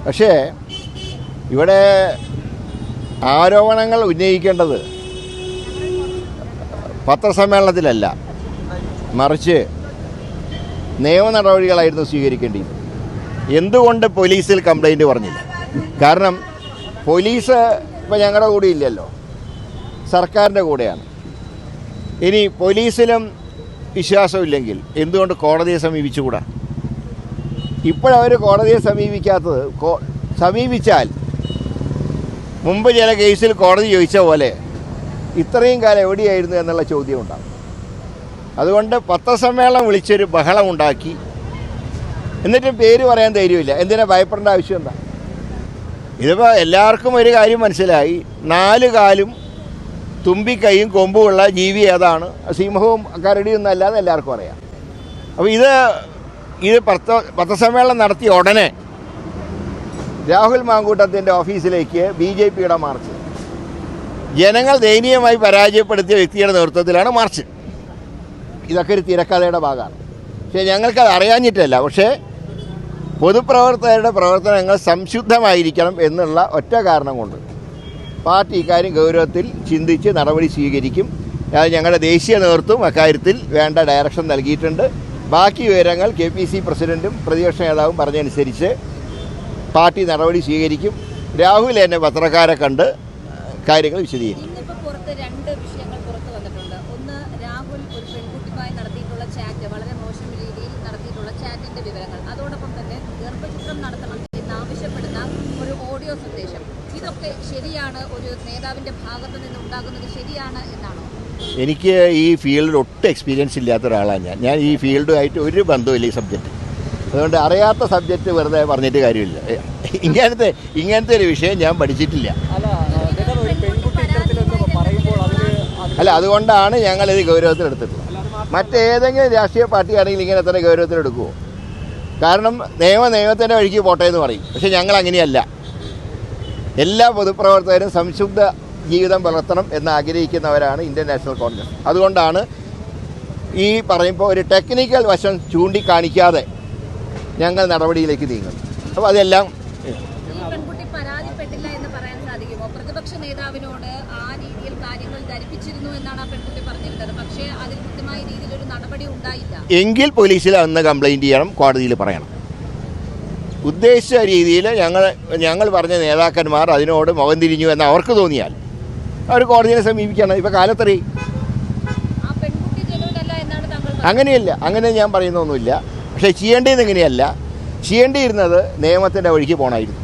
പക്ഷേ ഇവിടെ ആരോപണങ്ങൾ ഉന്നയിക്കേണ്ടത് പത്രസമ്മേളനത്തിലല്ല, മറിച്ച് നിയമ നടപടികളായിരുന്നു സ്വീകരിക്കേണ്ടത്. എന്തുകൊണ്ട് പോലീസിൽ കംപ്ലൈൻറ്റ് പറഞ്ഞില്ല? കാരണം പോലീസ് ഇപ്പോൾ ഞങ്ങളുടെ കൂടെ ഇല്ലല്ലോ, സർക്കാരിൻ്റെ കൂടെയാണ്. ഇനി പോലീസിലും വിശ്വാസമില്ലെങ്കിൽ എന്തുകൊണ്ട് കോടതിയെ സമീപിച്ചുകൂടാ? ഇപ്പോഴവർ കോടതിയെ സമീപിക്കാത്തത്, സമീപിച്ചാൽ മുമ്പ് ചില കേസിൽ കോടതി ചോദിച്ച പോലെ ഇത്രയും കാലം എവിടെയായിരുന്നു എന്നുള്ള ചോദ്യം ഉണ്ടാകും. അതുകൊണ്ട് പത്രസമ്മേളനം വിളിച്ചൊരു ബഹളം ഉണ്ടാക്കി, എന്നിട്ടും പേര് പറയാൻ ധൈര്യമില്ല. എന്തിനാ ഭയപ്പെടേണ്ട ആവശ്യം എന്താ? ഇതിപ്പോൾ എല്ലാവർക്കും ഒരു കാര്യം മനസ്സിലായി, 4 കാലും തുമ്പിക്കൈയും കൊമ്പുമുള്ള ജീവി ഏതാണ്? സിംഹവും കരടിയും എന്നല്ലാതെ എല്ലാവർക്കും അറിയാം. അപ്പോൾ ഇത് പത്രസമ്മേളനം നടത്തിയ ഉടനെ രാഹുൽ മാങ്കൂട്ടത്തിൻ്റെ ഓഫീസിലേക്ക് BJPയുടെ മാർച്ച്, ജനങ്ങൾ ദയനീയമായി പരാജയപ്പെടുത്തിയ വ്യക്തിയുടെ നേതൃത്വത്തിലാണ് മാർച്ച്. ഇതൊക്കെ ഒരു തിരക്കഥയുടെ ഭാഗമാണ്. പക്ഷേ ഞങ്ങൾക്കത് അറിയാഞ്ഞിട്ടല്ല, പക്ഷേ പൊതുപ്രവർത്തകരുടെ പ്രവർത്തനങ്ങൾ സംശുദ്ധമായിരിക്കണം എന്നുള്ള ഒറ്റ കാരണം കൊണ്ട് പാർട്ടി ഇക്കാര്യം ഗൗരവത്തിൽ ചിന്തിച്ച് നടപടി സ്വീകരിക്കും. ഞങ്ങളുടെ ദേശീയ നേതൃത്വം അക്കാര്യത്തിൽ വേണ്ട ഡയറക്ഷൻ നൽകിയിട്ടുണ്ട്. ബാക്കി വിവരങ്ങൾ KPC പ്രസിഡൻറ്റും പ്രതിപക്ഷ നേതാവും പറഞ്ഞതനുസരിച്ച് പാർട്ടി നടപടി സ്വീകരിക്കും. രാഹുൽ എന്നെ പത്രക്കാരെ കണ്ട് കാര്യങ്ങൾ വിശദീകരിക്കും. വളരെ മോശം രീതിയിൽ നടത്തിയിട്ടുള്ള ചാറ്റിന്റെ വിവരങ്ങൾ, അതോടൊപ്പം തന്നെ ഗർഭചിത്രം നടത്തണം എന്നാവശ്യപ്പെടുന്ന ഒരു ഓഡിയോ സന്ദേശം, ഇതൊക്കെ ശരിയാണ്? ഒരു നേതാവിന്റെ ഭാഗത്ത് നിന്ന് ഉണ്ടാകുന്നത് ശരിയാണ് എന്നാണോ? എനിക്ക് ഈ ഫീൽഡിൽ ഒട്ടും എക്സ്പീരിയൻസ് ഇല്ലാത്ത ഒരാളാണ് ഞാൻ ഈ ഫീൽഡുമായിട്ട് ഒരു ബന്ധവുമില്ല ഈ സബ്ജക്റ്റ്. അതുകൊണ്ട് അറിയാത്ത സബ്ജക്റ്റ് വെറുതെ പറഞ്ഞിട്ട് കാര്യമില്ല. ഇങ്ങനത്തെ ഒരു വിഷയം ഞാൻ പഠിച്ചിട്ടില്ല. അല്ല, അതുകൊണ്ടാണ് ഞങ്ങളിത് ഗൗരവത്തിലെടുത്തിട്ടുള്ളത്. മറ്റേതെങ്കിലും രാഷ്ട്രീയ പാർട്ടിയാണെങ്കിൽ ഇങ്ങനെ എത്ര ഗൗരവത്തിലെടുക്കുമോ? കാരണം നിയമത്തിൻ്റെ വഴിക്ക് പോട്ടെ എന്ന് പറയും. പക്ഷേ ഞങ്ങൾ അങ്ങനെയല്ല. എല്ലാ പൊതുപ്രവർത്തകരും സംശുദ്ധ ജീവിതം പുലർത്തണം എന്ന് ആഗ്രഹിക്കുന്നവരാണ് ഇന്ത്യൻ നാഷണൽ കോൺഗ്രസ്. അതുകൊണ്ടാണ് ഈ പറയുമ്പോൾ ഒരു ടെക്നിക്കൽ വശം ചൂണ്ടിക്കാണിക്കാതെ ഞങ്ങൾ നടപടിയിലേക്ക് നീങ്ങുന്നു. അപ്പോൾ അതെല്ലാം പെൺകുട്ടി പരാതിപ്പെട്ടില്ല എന്ന് പറയാൻ സാധിക്കുമോ? പ്രതിപക്ഷ നേതാവിനോട് ആ രീതിയിൽ കാര്യങ്ങൾ ധരിപ്പിച്ചിരുന്നു എന്നാണ് ആ പെൺകുട്ടി പറഞ്ഞിരുന്നത്. പക്ഷേ അതിൽ കൃത്യമായ രീതിയിൽ ഒരു നടപടി ഉണ്ടായില്ല. എങ്കിൽ പോലീസിൽ അന്ന് കംപ്ലൈൻറ്റ് ചെയ്യണം, കോടതിയിൽ പറയണം. ഉദ്ദേശിച്ച രീതിയിൽ ഞങ്ങൾ പറഞ്ഞ നേതാക്കന്മാർ അതിനോട് മുഖം തിരിഞ്ഞു എന്ന് അവർക്ക് തോന്നിയാൽ അവർ കോടതിയെ സമീപിക്കണം. ഇപ്പോൾ കാലത്തറി അങ്ങനെയല്ല, അങ്ങനെ ഞാൻ പറയുന്നൊന്നുമില്ല. പക്ഷേ ചെയ്യേണ്ടത് എങ്ങനെയല്ല, ചെയ്യേണ്ടിയിരുന്നത് നിയമത്തിൻ്റെ വഴിക്ക് പോകണമായിരുന്നു.